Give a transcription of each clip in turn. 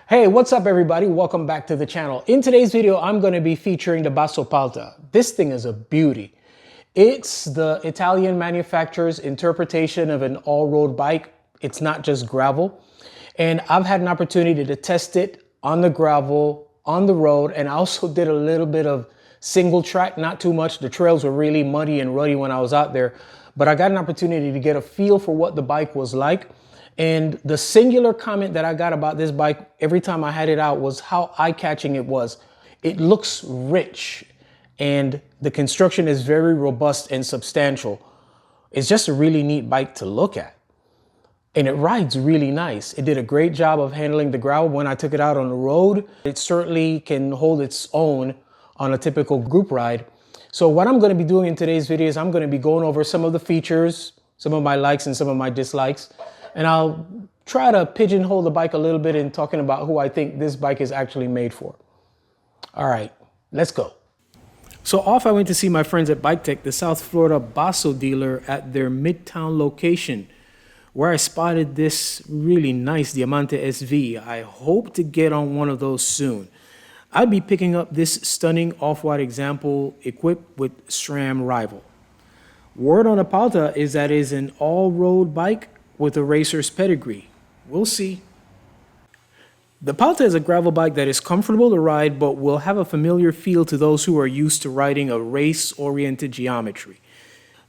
Hey, what's up everybody? Welcome back to the channel. In today's video, I'm going to be featuring the Basso Palta. This thing is a beauty. It's the Italian manufacturer's interpretation of an all-road bike. It's not just gravel. And I've had an opportunity to test it on the gravel, on the road, and I also did a little bit of single track, not too much. The trails were really muddy and ruddy when I was out there, but I got an opportunity to get a feel for what the bike was like. And the singular comment that I got about this bike every time I had it out was how eye-catching it was. It looks rich and the construction is very robust and substantial. It's just a really neat bike to look at. And it rides really nice. It did a great job of handling the gravel when I took it out on the road. It certainly can hold its own on a typical group ride. So what I'm going to be doing in today's video is I'm going to be going over some of the features, some of my likes and some of my dislikes. And I'll try to pigeonhole the bike a little bit in talking about who I think this bike is actually made for. All right, let's go. So off I went to see my friends at Bike Tech, the South Florida Basso dealer at their Midtown location, where I spotted this really nice Diamante SV. I hope to get on one of those soon. I'd be picking up this stunning off-white example equipped with SRAM Rival. Word on the Palta is that it is an all-road bike with a racer's pedigree. We'll see. The Palta is a gravel bike that is comfortable to ride, but will have a familiar feel to those who are used to riding a race-oriented geometry.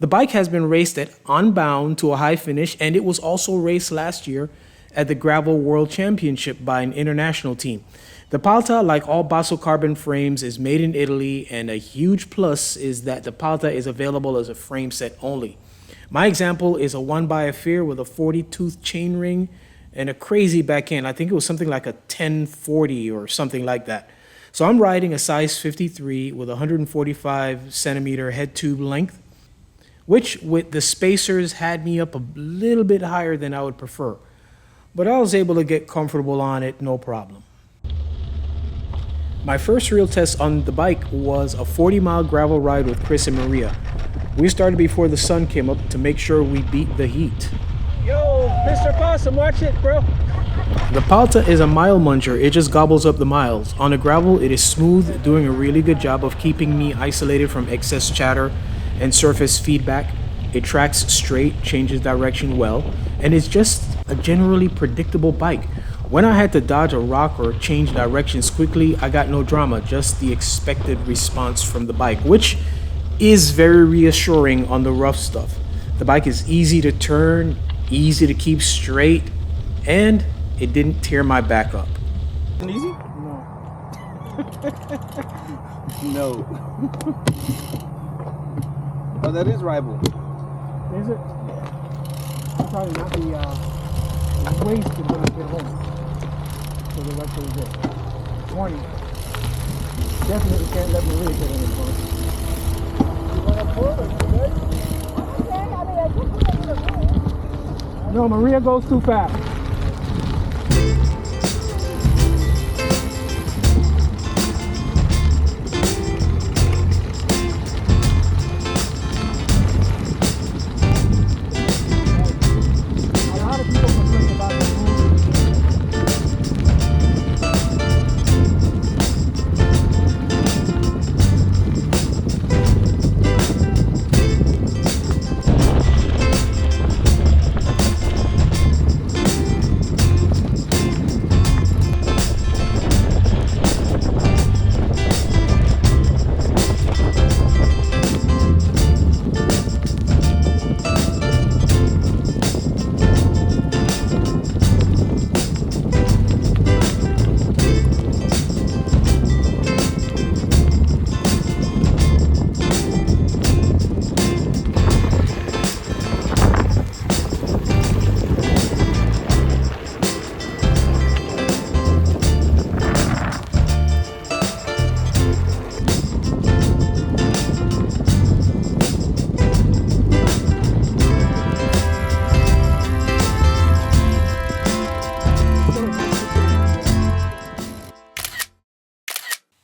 The bike has been raced at Unbound to a high finish, and it was also raced last year at the Gravel World Championship by an international team. The Palta, like all Basso carbon frames, is made in Italy, and a huge plus is that the Palta is available as a frame set only. My example is a 1x with a 40-tooth chainring and a crazy back end. I think it was something like a 1040 or something like that. So I'm riding a size 53 with 145 centimeter head tube length, which with the spacers had me up a little bit higher than I would prefer. But I was able to get comfortable on it, no problem. My first real test on the bike was a 40-mile gravel ride with Chris and Maria. We started before the sun came up to make sure we beat the heat. Yo, Mr. Possum, watch it, bro. The Palta is a mile muncher. It just gobbles up the miles. On the gravel, it is smooth, doing a really good job of keeping me isolated from excess chatter and surface feedback. It tracks straight, changes direction well, and it's just a generally predictable bike. When I had to dodge a rock or change directions quickly, I got no drama, just the expected response from the bike, which is very reassuring on the rough stuff. The bike is easy to turn, easy to keep straight, and it didn't tear my back up. Isn't it easy? No. No. Oh, that is rival. Is it? I'll probably not be wasted when I get home. So the rest of the day. Warning. Definitely can't let Maria get in this one. No, Maria goes too fast. A lot of people complain about the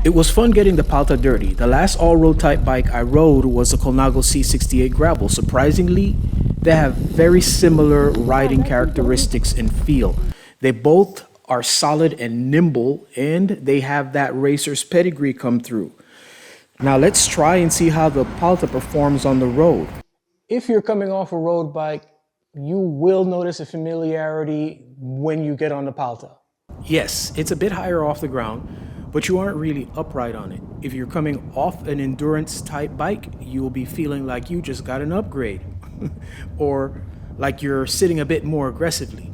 It was fun getting the Palta dirty. The last all-road type bike I rode was the Colnago C68 Gravel. Surprisingly, they have very similar riding characteristics and feel. They both are solid and nimble, and they have that racer's pedigree come through. Now let's try and see how the Palta performs on the road. If you're coming off a road bike, you will notice a familiarity when you get on the Palta. Yes, it's a bit higher off the ground, but you aren't really upright on it. If you're coming off an endurance type bike, you will be feeling like you just got an upgrade or like you're sitting a bit more aggressively.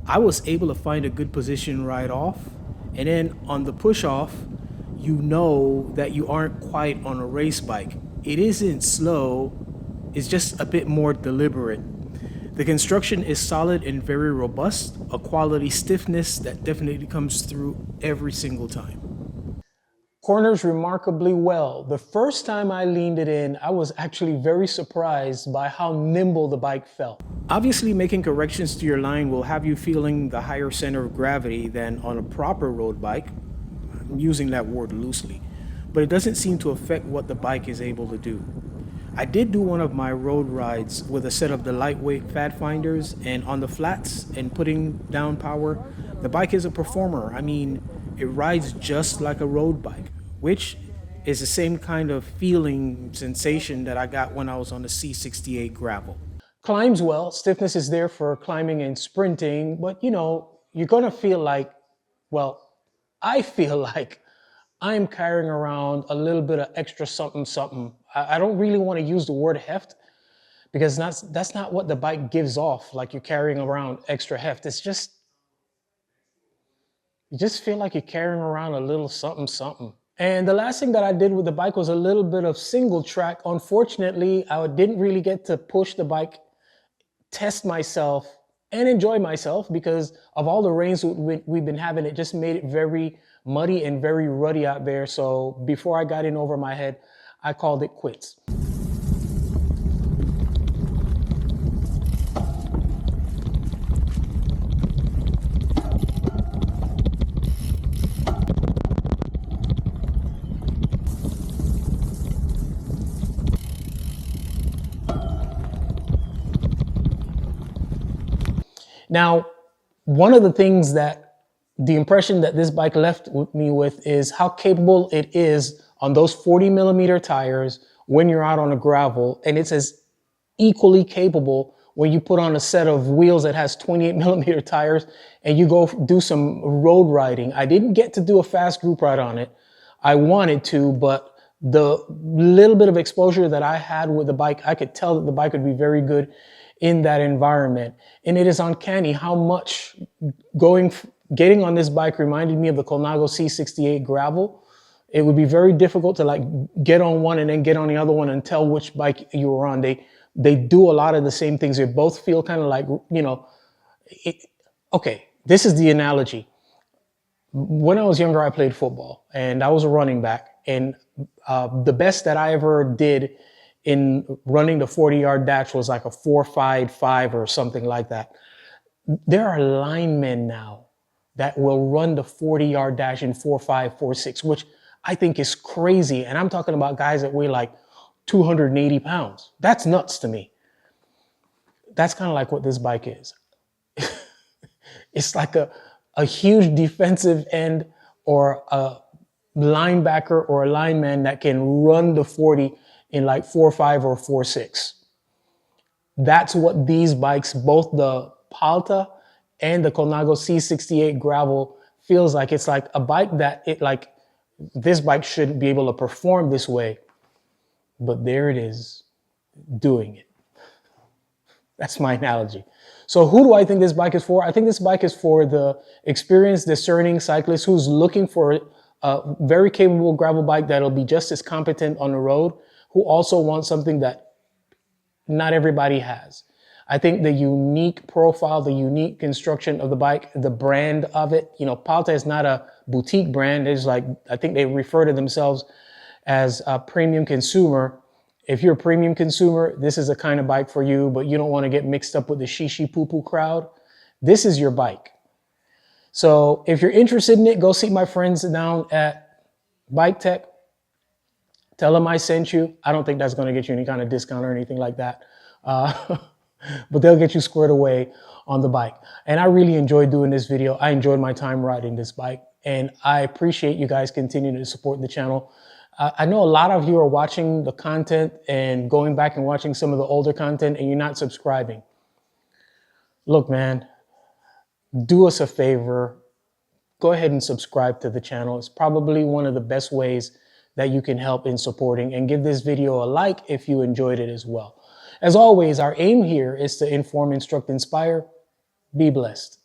I was able to find a good position right off, and then on the push off, you know that you aren't quite on a race bike. It isn't slow, it's just a bit more deliberate. The construction is solid and very robust, a quality stiffness that definitely comes through every single time. Corners remarkably well. The first time I leaned it in, I was actually very surprised by how nimble the bike felt. Obviously, making corrections to your line will have you feeling the higher center of gravity than on a proper road bike. I'm using that word loosely, but it doesn't seem to affect what the bike is able to do. I did do one of my road rides with a set of the lightweight fat finders, and on the flats and putting down power, the bike is a performer. I mean, it rides just like a road bike, which is the same kind of feeling sensation that I got when I was on the C68 Gravel. Climbs well, stiffness is there for climbing and sprinting, but you know, you're gonna feel like, well, I feel like I'm carrying around a little bit of extra something, something. I don't really want to use the word heft because that's not what the bike gives off, like you're carrying around extra heft. It's just, you just feel like you're carrying around a little something, something. And the last thing that I did with the bike was a little bit of single track. Unfortunately, I didn't really get to push the bike, test myself, and enjoy myself because of all the rains we've been having. It just made it very muddy and very ruddy out there. So before I got in over my head, I called it quits. Now, one of the things that the impression that this bike left me with is how capable it is on those 40mm tires when you're out on a gravel, and it's as equally capable when you put on a set of wheels that has 28mm tires and you go do some road riding. I didn't get to do a fast group ride on it. I wanted to, but the little bit of exposure that I had with the bike, I could tell that the bike would be very good in that environment. And it is uncanny how much getting on this bike reminded me of the Colnago C68 Gravel. It would be very difficult to like get on one and then get on the other one and tell which bike you were on. They do a lot of the same things. They both feel kind of like, you know, okay, this is the analogy. When I was younger, I played football and I was a running back. And the best that I ever did in running the 40-yard dash was like a 4.55 or something like that. There are linemen now that will run the 40-yard dash in 4.5, 4.6, which I think is crazy. And I'm talking about guys that weigh like 280 pounds. That's nuts to me. That's kind of like what this bike is. It's like a huge defensive end or a linebacker or a lineman that can run the 40 in like 4.5 or 4.6. That's what these bikes, both the Palta and the Colnago C68 Gravel, feels like. It's like a bike that this bike shouldn't be able to perform this way, but there it is, doing it. That's my analogy. So who do I think this bike is for? I think this bike is for the experienced, discerning cyclist who's looking for a very capable gravel bike that'll be just as competent on the road, who also wants something that not everybody has. I think the unique profile, the unique construction of the bike, the brand of it, you know, Palta is not a boutique brand. It's like, I think they refer to themselves as a premium consumer. If you're a premium consumer, this is the kind of bike for you, but you don't want to get mixed up with the shishi poo poo crowd. This is your bike. So if you're interested in it, go see my friends down at Bike Tech. Tell them I sent you. I don't think that's going to get you any kind of discount or anything like that. but they'll get you squared away on the bike. And I really enjoyed doing this video. I enjoyed my time riding this bike, and I appreciate you guys continuing to support the channel. I know a lot of you are watching the content and going back and watching some of the older content, and you're not subscribing. Look, man, do us a favor. Go ahead and subscribe to the channel. It's probably one of the best ways that you can help in supporting, and give this video a like if you enjoyed it as well. As always, our aim here is to inform, instruct, inspire. Be blessed.